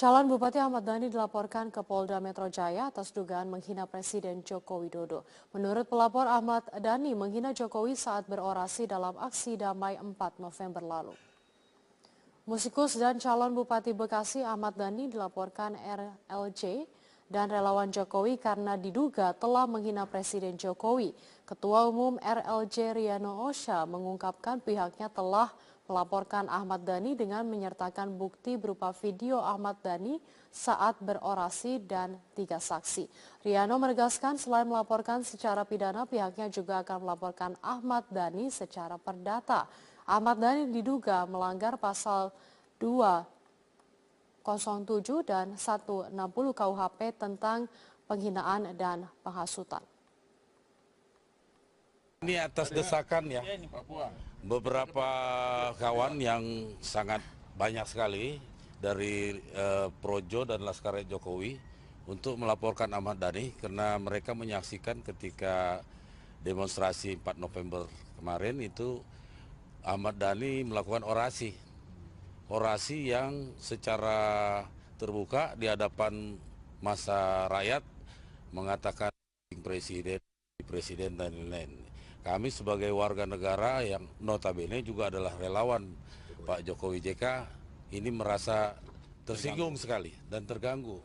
Calon Bupati Ahmad Dhani dilaporkan ke Polda Metro Jaya atas dugaan menghina Presiden Joko Widodo. Menurut pelapor, Ahmad Dhani menghina Jokowi saat berorasi dalam aksi damai 4 November lalu. Musikus dan calon Bupati Bekasi Ahmad Dhani dilaporkan RLJ dan relawan Jokowi karena diduga telah menghina Presiden Jokowi. Ketua Umum RLJ Riano Osha mengungkapkan pihaknya telah melaporkan Ahmad Dhani dengan menyertakan bukti berupa video Ahmad Dhani saat berorasi dan 3 saksi. Riano menegaskan selain melaporkan secara pidana, pihaknya juga akan melaporkan Ahmad Dhani secara perdata. Ahmad Dhani diduga melanggar pasal 207 dan 160 KUHP tentang penghinaan dan penghasutan. Ini atas desakan ya, beberapa kawan yang sangat banyak sekali dari Projo dan Laskar Jokowi untuk melaporkan Ahmad Dhani karena mereka menyaksikan ketika demonstrasi 4 November kemarin itu Ahmad Dhani melakukan orasi yang secara terbuka di hadapan massa rakyat mengatakan presiden dan lain-lain. Kami sebagai warga negara yang notabene juga adalah relawan Pak Jokowi JK ini merasa tersinggung sekali dan terganggu.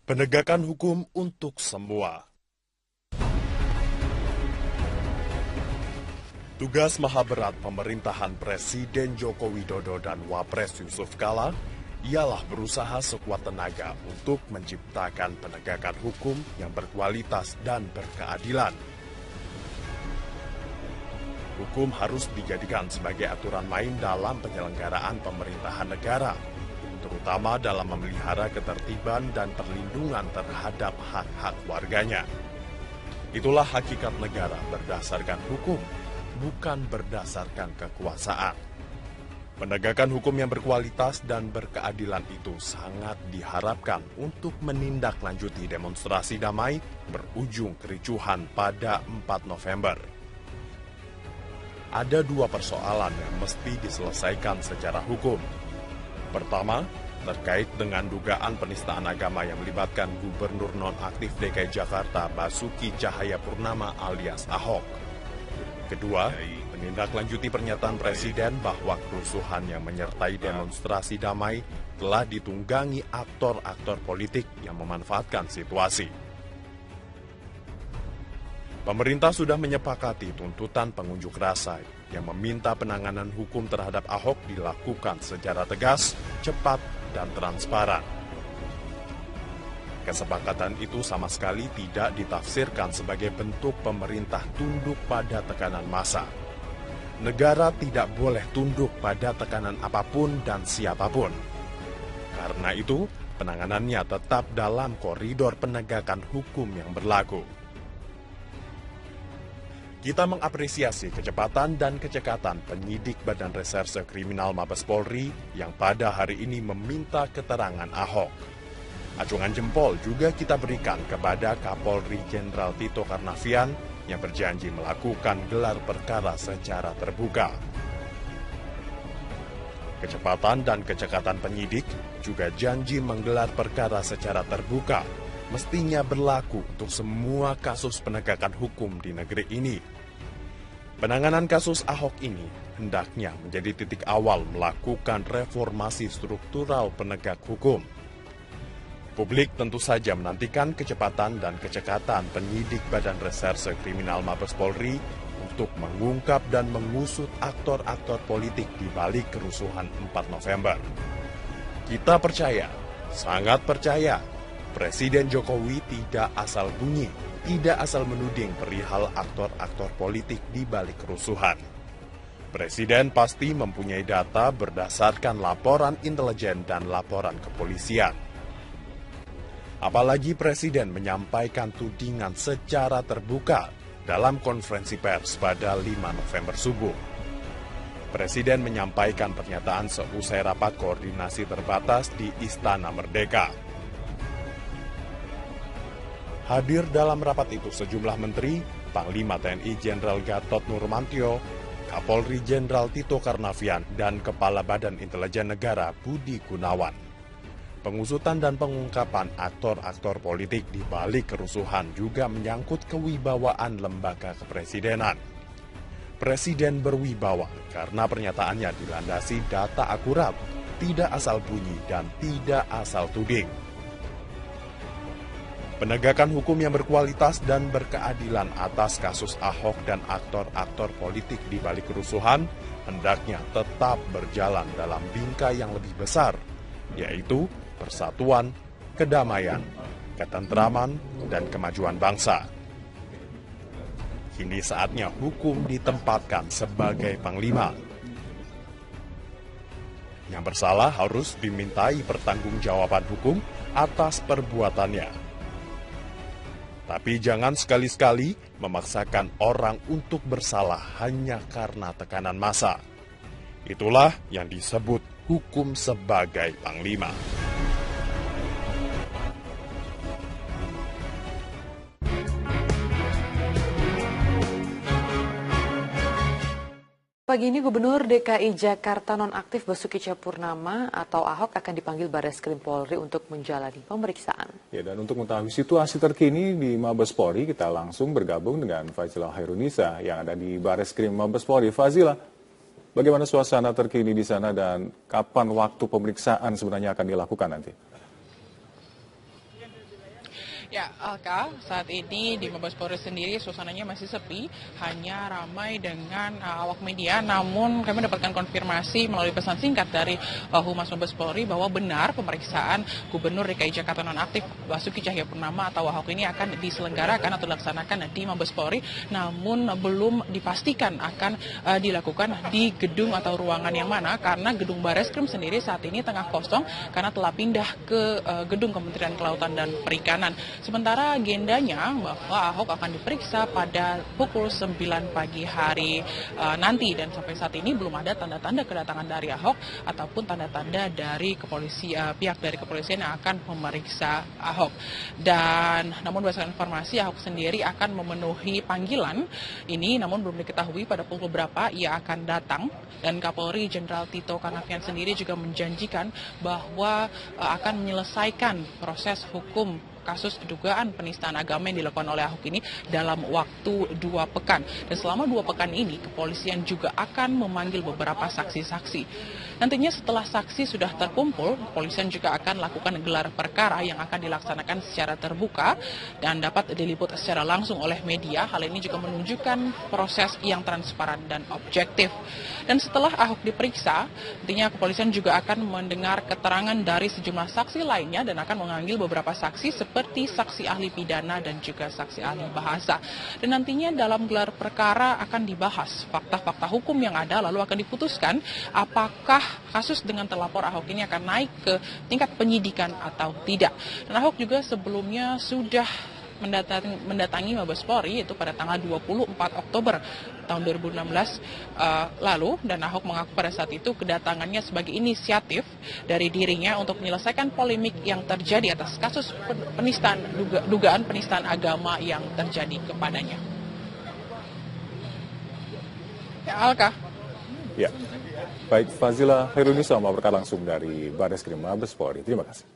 Penegakan hukum untuk semua. Tugas maha berat pemerintahan Presiden Joko Widodo dan Wapres Yusuf Kala ialah berusaha sekuat tenaga untuk menciptakan penegakan hukum yang berkualitas dan berkeadilan. Hukum harus dijadikan sebagai aturan main dalam penyelenggaraan pemerintahan negara, terutama dalam memelihara ketertiban dan perlindungan terhadap hak-hak warganya. Itulah hakikat negara berdasarkan hukum, bukan berdasarkan kekuasaan. Penegakan hukum yang berkualitas dan berkeadilan itu sangat diharapkan untuk menindaklanjuti demonstrasi damai berujung kericuhan pada 4 November. Ada 2 persoalan yang mesti diselesaikan secara hukum. Pertama, terkait dengan dugaan penistaan agama yang melibatkan Gubernur nonaktif DKI Jakarta Basuki Cahayapurnama alias Ahok. Kedua, menindaklanjuti pernyataan Presiden bahwa kerusuhan yang menyertai demonstrasi damai telah ditunggangi aktor-aktor politik yang memanfaatkan situasi. Pemerintah sudah menyepakati tuntutan pengunjuk rasa yang meminta penanganan hukum terhadap Ahok dilakukan secara tegas, cepat, dan transparan. Kesepakatan itu sama sekali tidak ditafsirkan sebagai bentuk pemerintah tunduk pada tekanan massa. Negara tidak boleh tunduk pada tekanan apapun dan siapapun. Karena itu, penanganannya tetap dalam koridor penegakan hukum yang berlaku. Kita mengapresiasi kecepatan dan kecekatan penyidik Badan Reserse Kriminal Mabes Polri yang pada hari ini meminta keterangan Ahok. Acungan jempol juga kita berikan kepada Kapolri Jenderal Tito Karnavian yang berjanji melakukan gelar perkara secara terbuka. Kecepatan dan kecekatan penyidik juga janji menggelar perkara secara terbuka mestinya berlaku untuk semua kasus penegakan hukum di negeri ini. Penanganan kasus Ahok ini hendaknya menjadi titik awal melakukan reformasi struktural penegak hukum. Publik tentu saja menantikan kecepatan dan kecekatan penyidik Badan Reserse Kriminal Mabes Polri untuk mengungkap dan mengusut aktor-aktor politik di balik kerusuhan 4 November. Kita percaya, sangat percaya, Presiden Jokowi tidak asal bunyi, tidak asal menuding perihal aktor-aktor politik di balik kerusuhan. Presiden pasti mempunyai data berdasarkan laporan intelijen dan laporan kepolisian. Apalagi Presiden menyampaikan tudingan secara terbuka dalam konferensi pers pada 5 November subuh. Presiden menyampaikan pernyataan seusai rapat koordinasi terbatas di Istana Merdeka. Hadir dalam rapat itu sejumlah menteri, Panglima TNI Jenderal Gatot Nurmantio, Kapolri Jenderal Tito Karnavian, dan Kepala Badan Intelijen Negara Budi Gunawan. Pengusutan dan pengungkapan aktor-aktor politik di balik kerusuhan juga menyangkut kewibawaan lembaga kepresidenan. Presiden berwibawa karena pernyataannya dilandasi data akurat, tidak asal bunyi dan tidak asal tuding. Penegakan hukum yang berkualitas dan berkeadilan atas kasus Ahok dan aktor-aktor politik di balik kerusuhan hendaknya tetap berjalan dalam bingkai yang lebih besar, yaitu persatuan, kedamaian, ketentraman, dan kemajuan bangsa. Kini saatnya hukum ditempatkan sebagai panglima. Yang bersalah harus dimintai pertanggungjawaban hukum atas perbuatannya. Tapi jangan sekali-sekali memaksakan orang untuk bersalah hanya karena tekanan massa. Itulah yang disebut hukum sebagai panglima. Pagi ini Gubernur DKI Jakarta nonaktif Basuki Cahayapurnama atau Ahok akan dipanggil Barreskrim Polri untuk menjalani pemeriksaan. Ya, dan untuk mengetahui situasi terkini di Mabes Polri, kita langsung bergabung dengan Fazila Hairunisa yang ada di Barreskrim Mabes Polri. Fazila, bagaimana suasana terkini di sana dan kapan waktu pemeriksaan sebenarnya akan dilakukan nanti? Ya, Alka, saat ini di Mabes Polri sendiri suasananya masih sepi, hanya ramai dengan awak media. Namun kami mendapatkan konfirmasi melalui pesan singkat dari Humas Mabes Polri bahwa benar pemeriksaan Gubernur DKI Jakarta nonaktif Basuki Cahayapurnama atau Ahok ini akan diselenggarakan atau dilaksanakan di Mabes Polri, namun belum dipastikan akan dilakukan di gedung atau ruangan yang mana, karena gedung Barreskrim sendiri saat ini tengah kosong karena telah pindah ke gedung Kementerian Kelautan dan Perikanan. Sementara agendanya bahwa Ahok akan diperiksa pada pukul 9 pagi hari nanti, dan sampai saat ini belum ada tanda-tanda kedatangan dari Ahok ataupun tanda-tanda dari pihak dari kepolisian yang akan memeriksa Ahok. Dan namun berdasarkan informasi, Ahok sendiri akan memenuhi panggilan ini, namun belum diketahui pada pukul berapa ia akan datang. Dan Kapolri Jenderal Tito Karnavian sendiri juga menjanjikan bahwa akan menyelesaikan proses hukum kasus dugaan penistaan agama yang dilakukan oleh Ahok ini dalam waktu 2 pekan. Dan selama 2 pekan ini, kepolisian juga akan memanggil beberapa saksi-saksi. Nantinya setelah saksi sudah terkumpul, kepolisian juga akan lakukan gelar perkara yang akan dilaksanakan secara terbuka dan dapat diliput secara langsung oleh media. Hal ini juga menunjukkan proses yang transparan dan objektif. Dan setelah Ahok diperiksa, nantinya kepolisian juga akan mendengar keterangan dari sejumlah saksi lainnya dan akan memanggil beberapa saksi seperti saksi ahli pidana dan juga saksi ahli bahasa. Dan nantinya dalam gelar perkara akan dibahas fakta-fakta hukum yang ada, lalu akan diputuskan apakah kasus dengan terlapor Ahok ini akan naik ke tingkat penyidikan atau tidak. Dan Ahok juga sebelumnya sudah mendatangi Mabes Polri itu pada tanggal 24 Oktober tahun 2016 lalu, dan Ahok mengaku pada saat itu kedatangannya sebagai inisiatif dari dirinya untuk menyelesaikan polemik yang terjadi atas kasus dugaan penistaan agama yang terjadi kepadanya. Ya, Alka. Ya, baik, Fazila Hairunisa melaporkan langsung dari Barreskrim Mabes Polri. Terima kasih.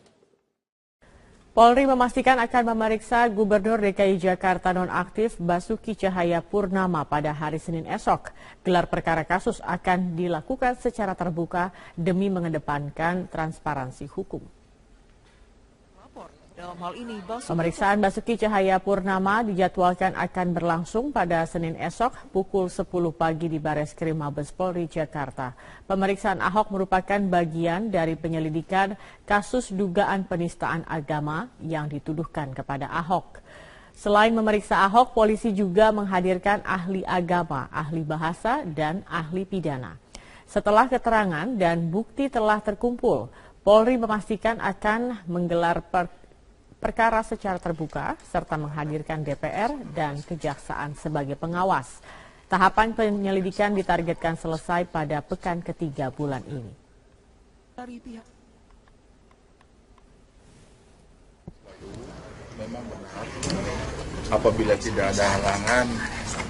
Polri memastikan akan memeriksa Gubernur DKI Jakarta nonaktif Basuki Cahayapurnama pada hari Senin esok. Gelar perkara kasus akan dilakukan secara terbuka demi mengedepankan transparansi hukum. Dalam hal ini, pemeriksaan Basuki Cahayapurnama dijadwalkan akan berlangsung pada Senin esok pukul 10 pagi di Barreskrim Mabes Polri Jakarta. Pemeriksaan Ahok merupakan bagian dari penyelidikan kasus dugaan penistaan agama yang dituduhkan kepada Ahok. Selain memeriksa Ahok, polisi juga menghadirkan ahli agama, ahli bahasa, dan ahli pidana. Setelah keterangan dan bukti telah terkumpul, Polri memastikan akan menggelar perkara secara terbuka serta menghadirkan DPR dan Kejaksaan sebagai pengawas. Tahapan penyelidikan ditargetkan selesai pada pekan ketiga bulan ini. Memang benar, apabila tidak ada halangan,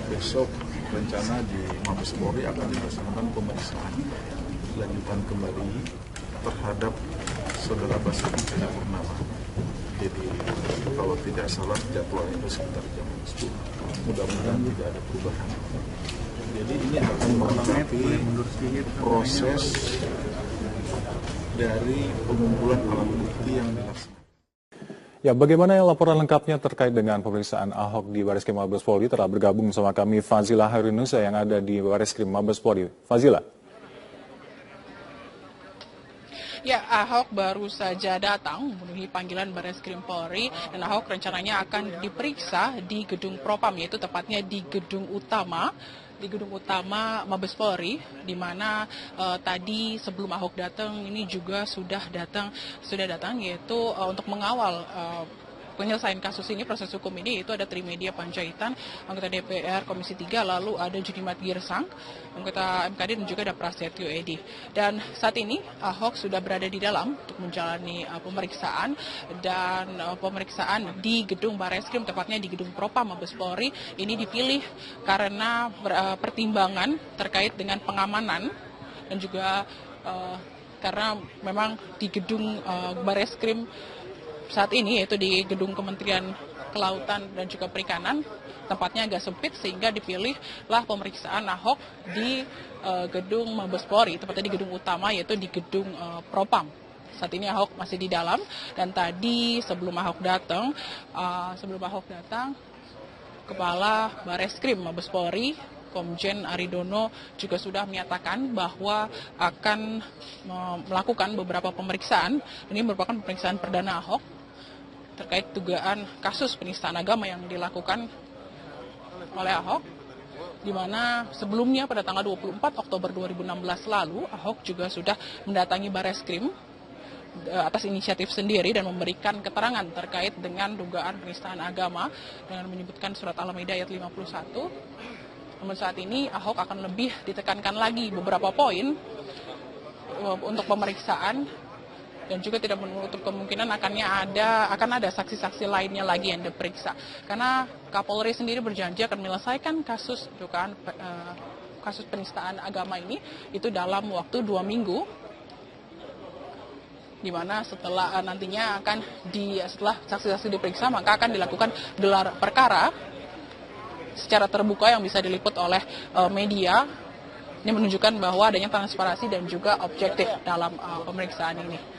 besok rencana di Mabes Polri akan dilaksanakan pemeriksaan lanjutan kembali terhadap saudara Basuki Cahayapurnama. Jadi kalau tidak salah jadwalnya itu sekitar jam 10. Mudah-mudahan tidak ada perubahan. Jadi ini akan melengkapi proses dari pengumpulan alat bukti yang dilaksanakan. Ya, bagaimana laporan lengkapnya terkait dengan pemeriksaan Ahok di Bareskrim Mabes Polri? Telah bergabung bersama kami Fazila Hairunusa yang ada di Bareskrim Mabes Polri. Fazila. Ya, Ahok baru saja datang memenuhi panggilan Bareskrim Polri dan Ahok rencananya akan diperiksa di gedung Propam, yaitu tepatnya di gedung utama Mabes Polri, di mana tadi sebelum Ahok datang ini juga sudah datang yaitu untuk mengawal penyelesaian kasus ini, proses hukum ini, yaitu ada Trimedia Panjaitan, anggota DPR Komisi 3, lalu ada Junimat Girsang, anggota MKD, dan juga ada Prasetyo Edi. Dan saat ini Ahok sudah berada di dalam untuk menjalani pemeriksaan, dan pemeriksaan di gedung Bareskrim, tepatnya di gedung Propam Mabes Polri, ini dipilih karena pertimbangan terkait dengan pengamanan dan juga karena memang di gedung Bareskrim saat ini, yaitu di gedung Kementerian Kelautan dan juga Perikanan, tempatnya agak sempit sehingga dipilihlah pemeriksaan Ahok di gedung Mabes Polri, tepatnya di gedung utama, yaitu di gedung Propam. Saat ini Ahok masih di dalam, dan tadi sebelum Ahok datang, Kepala Bareskrim Mabes Polri, Komjen Aridono, juga sudah menyatakan bahwa akan melakukan beberapa pemeriksaan. Ini merupakan pemeriksaan perdana Ahok terkait dugaan kasus penistaan agama yang dilakukan oleh Ahok, di mana sebelumnya pada tanggal 24 Oktober 2016 lalu, Ahok juga sudah mendatangi Bareskrim atas inisiatif sendiri dan memberikan keterangan terkait dengan dugaan penistaan agama dengan menyebutkan surat Al-Maidah ayat 51. Namun saat ini Ahok akan lebih ditekankan lagi beberapa poin untuk pemeriksaan, dan juga tidak menutup kemungkinan akan ada saksi-saksi lainnya lagi yang diperiksa. Karena Kapolri sendiri berjanji akan menyelesaikan kasus dugaan kasus penistaan agama ini itu dalam waktu 2 minggu, di mana setelah nantinya setelah saksi-saksi diperiksa, maka akan dilakukan gelar perkara secara terbuka yang bisa diliput oleh media. Ini menunjukkan bahwa adanya transparansi dan juga objektif dalam pemeriksaan ini.